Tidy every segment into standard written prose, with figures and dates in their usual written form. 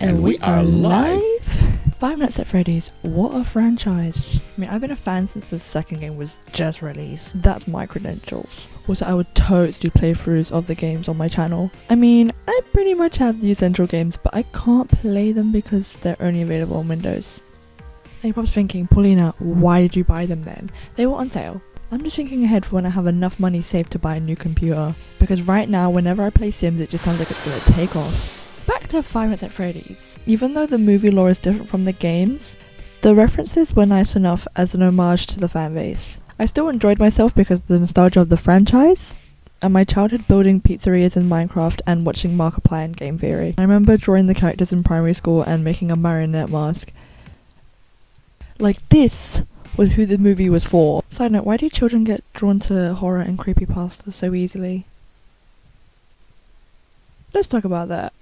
And we are live! Five Nights at Freddy's, what a franchise. I mean, I've been a fan since the second game was just released. That's my credentials. Also, I would totes do playthroughs of the games on my channel. I mean, I pretty much have the essential games, but I can't play them because they're only available on Windows. And you're probably thinking, Paulina, why did you buy them then? They were on sale. I'm just thinking ahead for when I have enough money saved to buy a new computer. Because right now, whenever I play Sims, it just sounds like it's gonna take off. Back to Five Nights at Freddy's. Even though the movie lore is different from the games, the references were nice enough as an homage to the fan base. I still enjoyed myself because of the nostalgia of the franchise, and my childhood building pizzerias in Minecraft and watching Markiplier in Game Theory. I remember drawing the characters in primary school and making a marionette mask. Like, this was who the movie was for. Side note, why do children get drawn to horror and creepypasta so easily? Let's talk about that.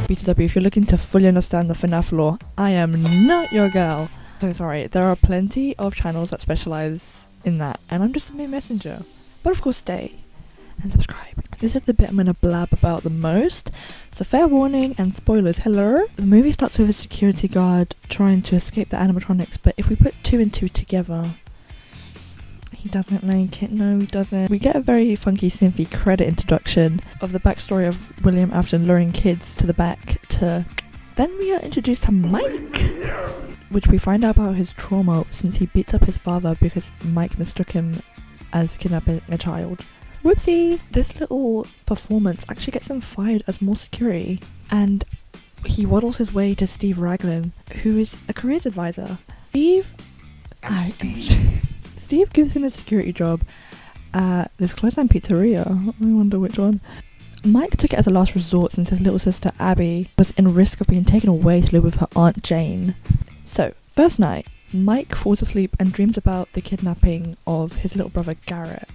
BTW, if you're looking to fully understand the FNAF lore, I am not your girl. So sorry, there are plenty of channels that specialise in that, and I'm just a mere messenger. But of course, stay and subscribe. This is the bit I'm going to blab about the most, so fair warning and spoilers, hello? The movie starts with a security guard trying to escape the animatronics, but if we put two and two together, he doesn't like it, no he doesn't. We get a very funky synthy credit introduction of the backstory of William Afton luring kids to the back to... Then we are introduced to Mike, which we find out about his trauma since he beats up his father because Mike mistook him as kidnapping a child. Whoopsie! This little performance actually gets him fired as more security, and he waddles his way to Steve Raglan, who is a careers advisor. Steve gives him a security job at this close-down pizzeria. I wonder which one. Mike took it as a last resort since his little sister Abby was in risk of being taken away to live with her Aunt Jane. So, first night, Mike falls asleep and dreams about the kidnapping of his little brother Garrett.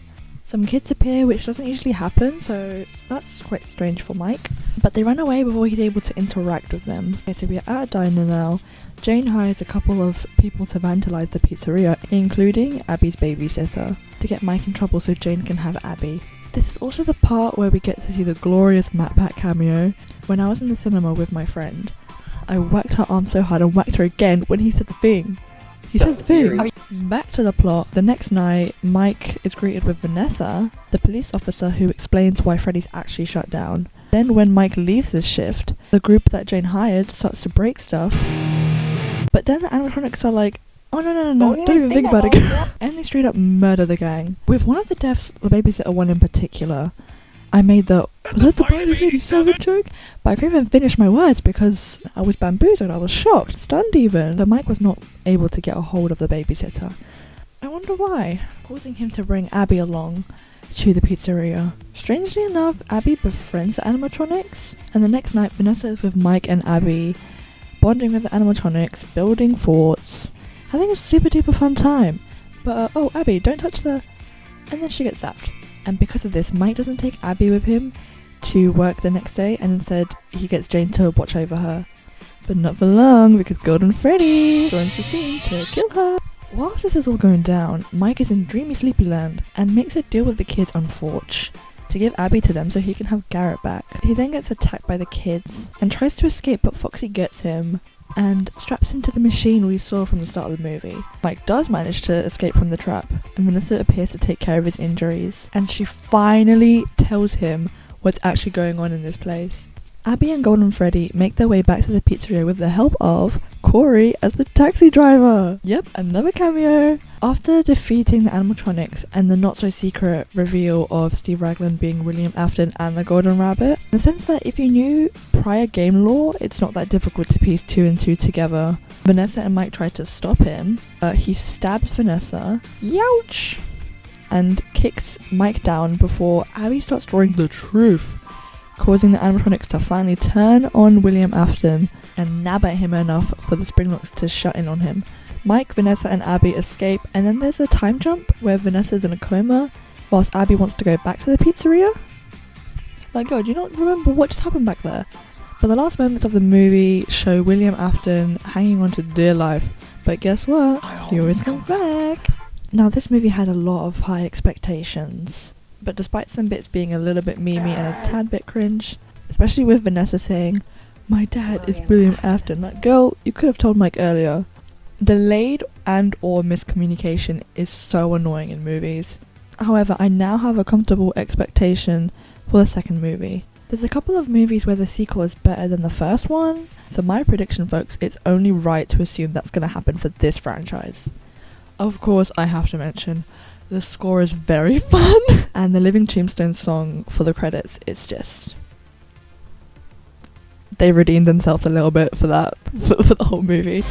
Some kids appear, which doesn't usually happen, so that's quite strange for Mike. But they run away before he's able to interact with them. Okay, so we are at a diner now. Jane hires a couple of people to vandalise the pizzeria, including Abby's babysitter, to get Mike in trouble so Jane can have Abby. This is also the part where we get to see the glorious Matt Pat cameo. When I was in the cinema with my friend, I whacked her arm so hard and whacked her again when he said the thing. He said the thing. Back to the plot. The next night, Mike is greeted with Vanessa, the police officer who explains why Freddy's actually shut down. Then when Mike leaves his shift, the group that Jane hired starts to break stuff. But then the animatronics are like, oh no, don't even think about it. And they straight up murder the gang. With one of the deaths, the babysitter one in particular, I made the "let the body 87" joke, but I couldn't even finish my words because I was bamboozled, I was shocked, stunned even. But Mike was not able to get a hold of the babysitter. I wonder why, causing him to bring Abby along to the pizzeria. Strangely enough, Abby befriends the animatronics, and the next night Vanessa is with Mike and Abby, bonding with the animatronics, building forts, having a super duper fun time. But oh Abby, don't touch the... And then she gets zapped. And because of this, Mike doesn't take Abby with him to work the next day, and instead he gets Jane to watch over her. But not for long, because Golden Freddy joins the scene to kill her. Whilst this is all going down, Mike is in dreamy sleepy land and makes a deal with the kids on Forge to give Abby to them so he can have Garrett back. He then gets attacked by the kids and tries to escape, but Foxy gets him and straps him to the machine we saw from the start of the movie. Mike does manage to escape from the trap, and Vanessa appears to take care of his injuries, and she finally tells him what's actually going on in this place. Abby and Golden Freddy make their way back to the pizzeria with the help of Corey as the taxi driver. Yep, another cameo. After defeating the animatronics and the not-so-secret reveal of Steve Raglan being William Afton and the Golden Rabbit, in the sense that if you knew prior game lore, it's not that difficult to piece two and two together. Vanessa and Mike try to stop him. He stabs Vanessa, youch, and kicks Mike down before Abby starts drawing the truth, causing the animatronics to finally turn on William Afton and nab at him enough for the Springlocks to shut in on him. Mike, Vanessa and Abby escape, and then there's a time jump where Vanessa's in a coma whilst Abby wants to go back to the pizzeria. Like, God, you don't remember what just happened back there? But the last moments of the movie show William Afton hanging on to dear life, but guess what? He always comes back. Now, this movie had a lot of high expectations, but despite some bits being a little bit memey and a tad bit cringe, especially with Vanessa saying, "My dad is William Afton." Like, girl, you could have told Mike earlier. Delayed and or miscommunication is so annoying in movies. However, I now have a comfortable expectation for the second movie. There's a couple of movies where the sequel is better than the first one, so my prediction, folks, it's only right to assume that's going to happen for this franchise. Of course, I have to mention, the score is very fun, and the Living Tombstone song for the credits is just... they redeemed themselves a little bit for that, for the whole movie.